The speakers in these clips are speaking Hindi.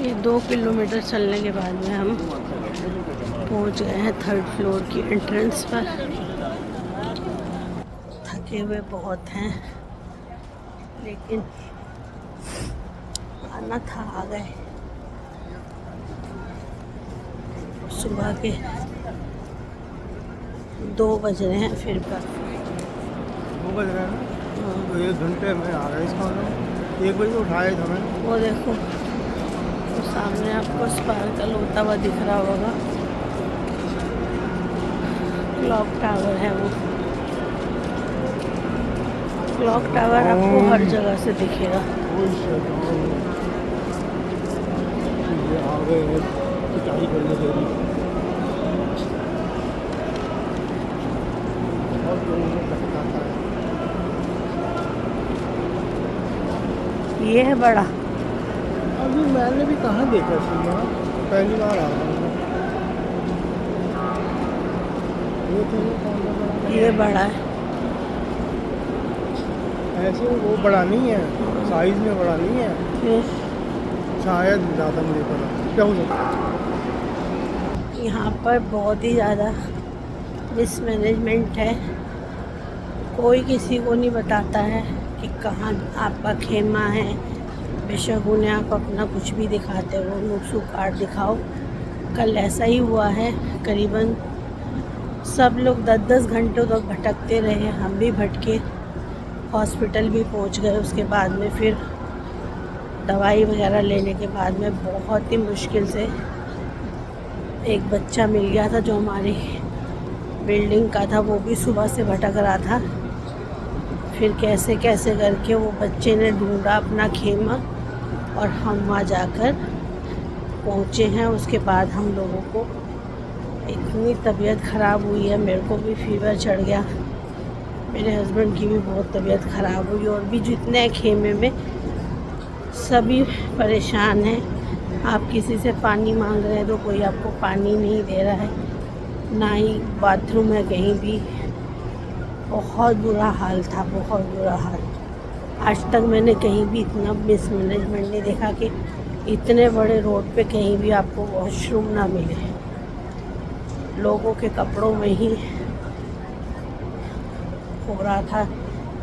ये 2 किलोमीटर चलने के बाद में हम पहुंच गए हैं 3rd फ्लोर की एंट्रेंस पर। थके हुए बहुत हैं लेकिन आना था, आ गए। सुबह के 2 बज रहे हैं फिर पर 2 बज रहे हैं ना, तो 1 घंटे में आ गए इसका मतलब 1 बजे उठाए थे मैंने। वो देखो तो सामने आपको स्पार्कल होता हुआ दिख रहा होगा, क्लॉक टावर है वो। क्लॉक टावर आपको हर जगह से दिखेगा। आ गए पिटाई करने के लिए। बहुत लोगों को टकराता है। ये है बड़ा। अभी मैंने भी कहाँ देखा सिनेमा, पहली बार आ रहा हूँ। ये बड़ा है, ऐसे वो बड़ा नहीं है, साइज में बड़ा नहीं है, फिर शायद ज़्यादा मुझे पता क्या हो सकता है। यहाँ पर बहुत ही ज़्यादा मिसमैनेजमेंट है। कोई किसी को नहीं बताता है कि कहाँ आपका खेमा है। बेशक आप अपना कुछ भी दिखाते हो, नुक्सू कार्ड दिखाओ। कल ऐसा ही हुआ है, करीबन सब लोग 10-10 घंटों तक भटकते रहे, हम भी भटके, हॉस्पिटल भी पहुंच गए। उसके बाद में फिर दवाई वगैरह लेने के बाद में बहुत ही मुश्किल से एक बच्चा मिल गया था जो हमारी बिल्डिंग का था, वो भी सुबह से भटक रहा था। फिर कैसे कैसे करके वो बच्चे ने ढूंढा अपना खेमा और हम वहाँ जाकर पहुँचे हैं। उसके बाद हम लोगों को इतनी तबीयत ख़राब हुई है, मेरे को भी फीवर चढ़ गया, मेरे हस्बैंड की भी बहुत तबीयत ख़राब हुई, और भी जितने हैं खेमे में सभी परेशान हैं। आप किसी से पानी मांग रहे हैं तो कोई आपको पानी नहीं दे रहा है, ना ही बाथरूम है कहीं भी। बहुत बुरा हाल था, बहुत बुरा हाल। आज तक मैंने कहीं भी इतना मिसमैनेजमेंट नहीं देखा कि इतने बड़े रोड पे कहीं भी आपको वॉशरूम ना मिले। लोगों के कपड़ों में ही हो रहा था,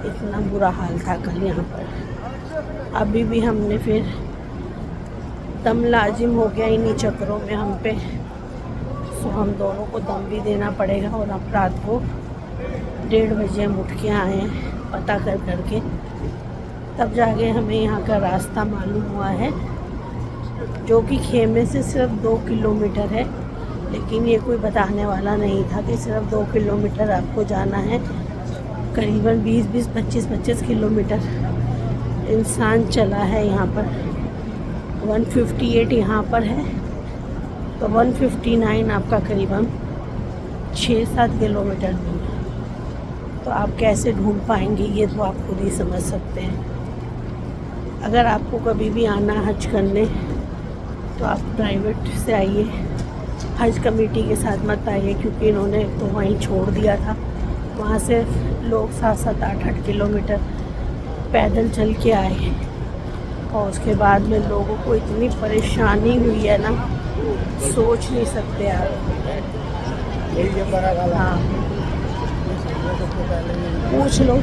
इतना बुरा हाल था कल यहाँ पर। अभी भी हमने फिर दम लाजिम हो गया इन्हीं चक्करों में हम पे, सो हम दोनों को दम भी देना पड़ेगा। और अब रात को 1:30 बजे हम उठ के आए हैं पता कर करके, तब जाके हमें यहाँ का रास्ता मालूम हुआ है, जो कि खेमे से सिर्फ 2 किलोमीटर है। लेकिन ये कोई बताने वाला नहीं था कि सिर्फ 2 किलोमीटर आपको जाना है। करीबन 20-20, 25-25 किलोमीटर इंसान चला है यहाँ पर। 158 यहाँ पर है तो 159 आपका करीबन 6-7 किलोमीटर दूर। तो आप कैसे ढूंढ पाएंगे ये तो आप खुद ही समझ सकते हैं। अगर आपको कभी भी आना हज करने तो आप प्राइवेट से आइए, हज कमेटी के साथ मत आइए, क्योंकि इन्होंने तो वहीं छोड़ दिया था। वहाँ से लोग 7-7, 8-8 किलोमीटर पैदल चल के आए, और उसके बाद में लोगों को इतनी परेशानी हुई है ना, सोच नहीं सकते आप। हाँ, पूछ लो।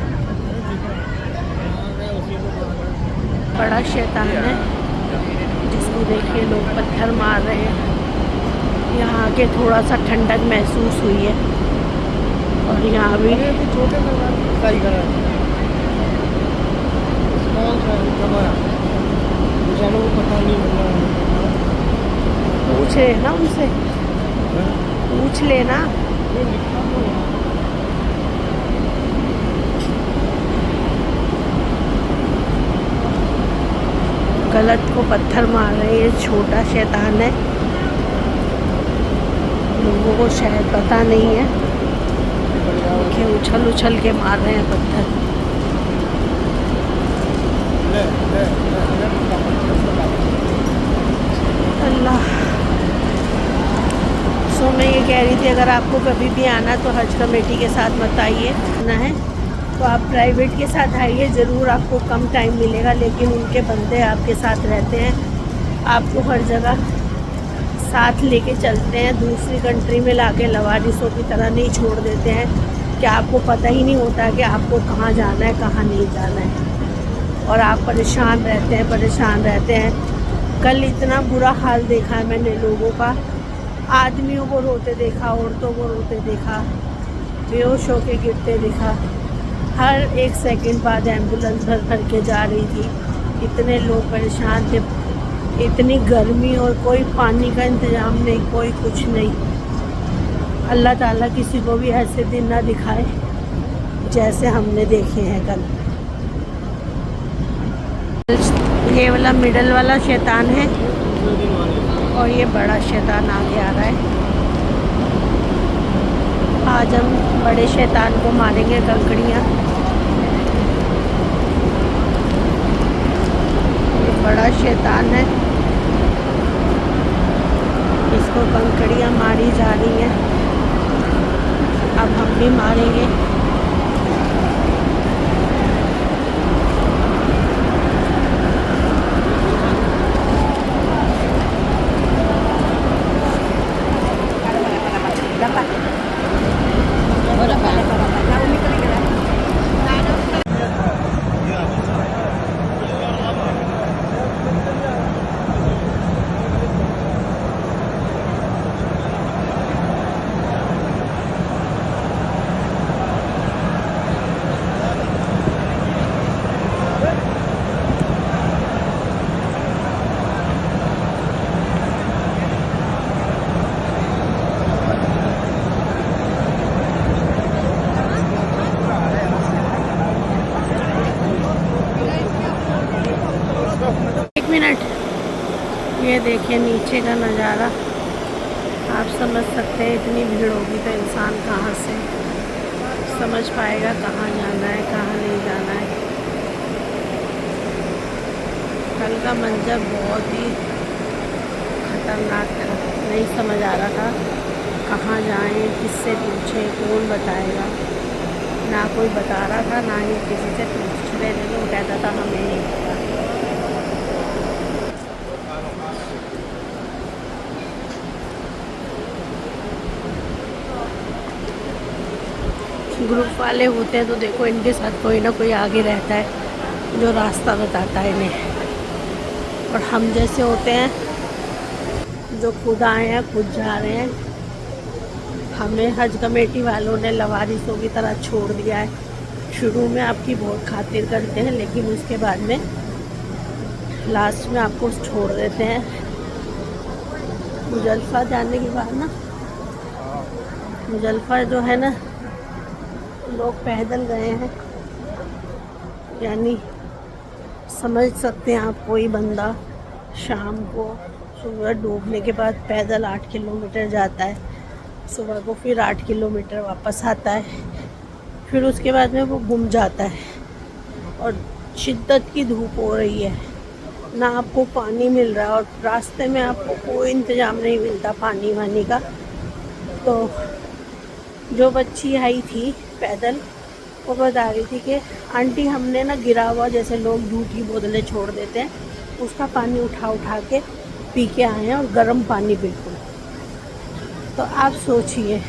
बड़ा शैतान है जिसको देखिए लोग पत्थर मार रहे हैं। यहाँ आके थोड़ा सा ठंडक महसूस हुई है, और यहाँ भी पूछ लेना उनसे, पूछ लेना। गलत को पत्थर मार रहे हैं, ये छोटा शैतान है, लोगों को शायद पता नहीं है कि उछल उछल के मार रहे हैं पत्थर। अल्लाह। सो मैं ये कह रही थी, अगर आपको कभी भी आना तो हज कमेटी के साथ मत आइए, ना है तो आप प्राइवेट के साथ आइए, ज़रूर आपको कम टाइम मिलेगा, लेकिन उनके बंदे आपके साथ रहते हैं, आपको हर जगह साथ लेके चलते हैं, दूसरी कंट्री में लाके लवारिसों की तरह नहीं छोड़ देते हैं कि आपको पता ही नहीं होता कि आपको कहाँ जाना है कहाँ नहीं जाना है, और आप परेशान रहते हैं। कल इतना बुरा हाल देखा है मैंने लोगों का, आदमियों को रोते देखा, औरतों को रोते देखा, बेहोश होके गिरते देखा। हर एक सेकंड बाद एम्बुलेंस भर भर के जा रही थी, इतने लोग परेशान थे, इतनी गर्मी और कोई पानी का इंतज़ाम नहीं, कोई कुछ नहीं। अल्लाह ताला किसी को भी ऐसे दिन ना दिखाए जैसे हमने देखे हैं कल। ये वाला मिडल वाला शैतान है और ये बड़ा शैतान आगे आ रहा है। आज हम बड़े शैतान को मारेंगे कंकड़ियाँ। ये बड़ा शैतान है, इसको कंकड़ियाँ मारी जा रही हैं, अब हम भी मारेंगे। ये देखिए नीचे का नज़ारा, आप समझ सकते हैं इतनी भीड़ होगी तो इंसान कहाँ से समझ पाएगा कहाँ जाना है कहाँ नहीं जाना है। कल का मंजर बहुत ही खतरनाक था, नहीं समझ आ रहा था कहाँ जाएं, किससे पूछें, कौन बताएगा। ना कोई बता रहा था ना ही किसी से पूछ रहे थे, तो कहता था हमें नहीं पता। ग्रुप वाले होते हैं तो देखो इनके साथ कोई ना कोई आगे रहता है जो रास्ता बताता है इन्हें, और हम जैसे होते हैं जो खुद आए हैं खुद जा रहे हैं। हमें हज कमेटी वालों ने लवारिसों की तरह छोड़ दिया है। शुरू में आपकी बहुत खातिर करते हैं, लेकिन उसके बाद में लास्ट में आपको छोड़ देते हैं। मुजल्फा जाने के बाद ना, मुजल्फा जो है ना, लोग पैदल गए हैं, यानी समझ सकते हैं आप, कोई बंदा शाम को सूरज डूबने के बाद पैदल 8 किलोमीटर जाता है, सुबह को फिर 8 किलोमीटर वापस आता है, फिर उसके बाद में वो गुम जाता है और शिद्दत की धूप हो रही है, ना आपको पानी मिल रहा है और रास्ते में आपको कोई इंतज़ाम नहीं मिलता पानी वानी का। तो जो बच्ची आई थी पैदल, वो बता रही थी कि आंटी हमने ना गिरा हुआ, जैसे लोग झूठी बोतलें छोड़ देते हैं, उसका पानी उठा के पी के आए हैं, और गर्म पानी बिल्कुल। तो आप सोचिए।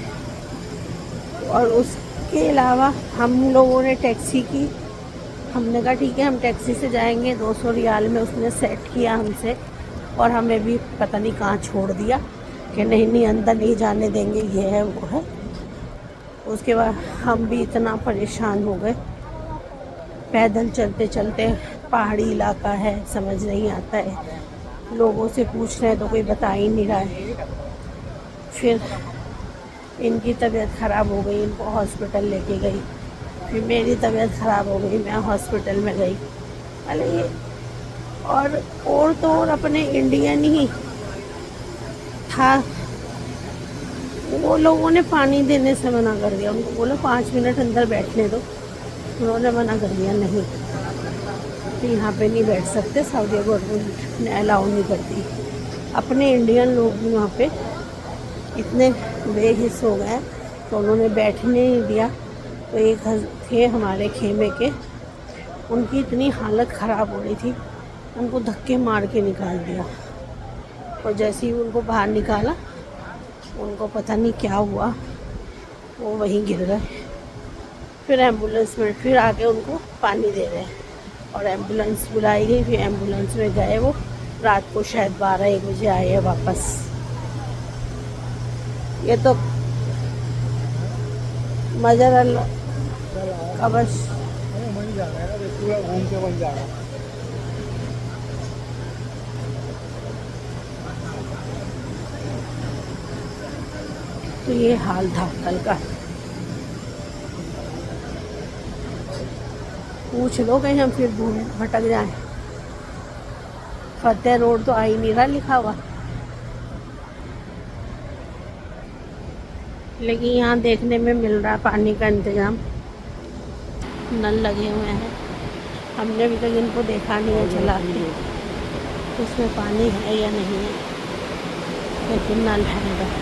और उसके अलावा हम लोगों ने टैक्सी की, हमने कहा ठीक है हम टैक्सी से जाएंगे, 200 रियाल में उसने सेट किया हमसे, और हमें भी पता नहीं कहाँ छोड़ दिया कि नहीं अंदर नहीं जाने देंगे, ये है वो है। उसके बाद हम भी इतना परेशान हो गए, पैदल चलते चलते, पहाड़ी इलाका है, समझ नहीं आता है, लोगों से पूछ रहे हैं तो कोई बता ही नहीं रहा है। फिर इनकी तबीयत ख़राब हो गई, इनको हॉस्पिटल लेके गई, फिर मेरी तबीयत ख़राब हो गई, मैं हॉस्पिटल में गई। अरे ये और तो और अपने इंडियन ही था, वो लोगों ने पानी देने से मना कर दिया, उनको बोलो 5 मिनट अंदर बैठने दो, उन्होंने मना कर दिया नहीं कि यहाँ पे नहीं बैठ सकते, सऊदी गवर्नमेंट ने अलाउ नहीं करती। अपने इंडियन लोग भी वहाँ पे इतने बेहिस हो गए तो उन्होंने बैठने नहीं दिया। तो एक थे हमारे खेमे के, उनकी इतनी हालत ख़राब हो रही थी, उनको धक्के मार के निकाल दिया। और जैसे ही उनको बाहर निकाला, उनको पता नहीं क्या हुआ, वो वहीं गिर गए। फिर एम्बुलेंस में फिर आके उनको पानी दे रहे हैं और एम्बुलेंस बुलाई गई। फिर एम्बुलेंस में गए, वो रात को शायद 12-1 बजे आए हैं वापस। ये तो मज़र अल्लाह का बस। वहीं जा रहा है, पूरा घूम के वहीं जा रहा है। तो ये हाल था कल का। पूछ लो कहीं हम फिर भूल भटक जाएं। फतेह रोड तो आ ही नहीं रहा लिखा हुआ, लेकिन यहाँ देखने में मिल रहा है पानी का इंतज़ाम, नल लगे हुए हैं। हमने अभी तक इनको देखा नहीं है चला के, तो उसमें पानी है या नहीं है, लेकिन नल है इधर।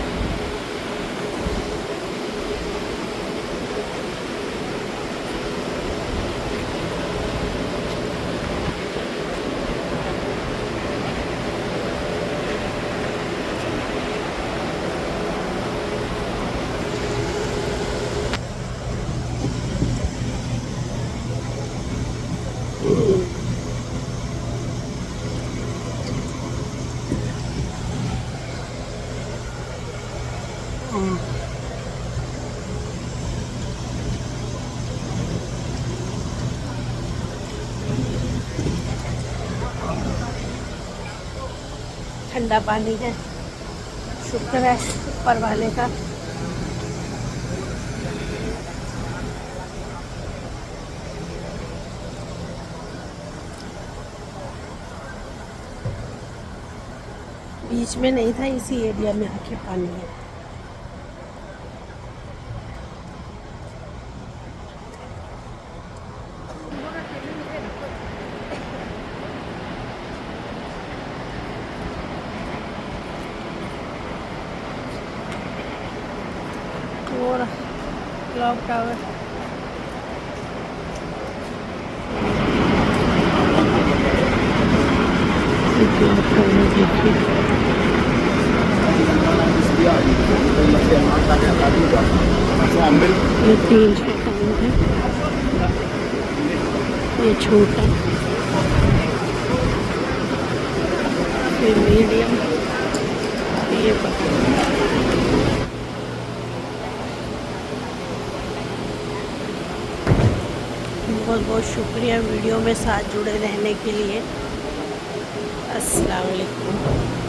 ठंडा पानी है, शुक्र है ऊपर वाले का। बीच में नहीं था, इसी एरिया में आके पानी है। और क्लॉक टावर, ये 3 है, ये छोटा, ये मीडियम, ये बड़ा। बहुत बहुत शुक्रिया वीडियो में साथ जुड़े रहने के लिए। अस्सलाम वालेकुम।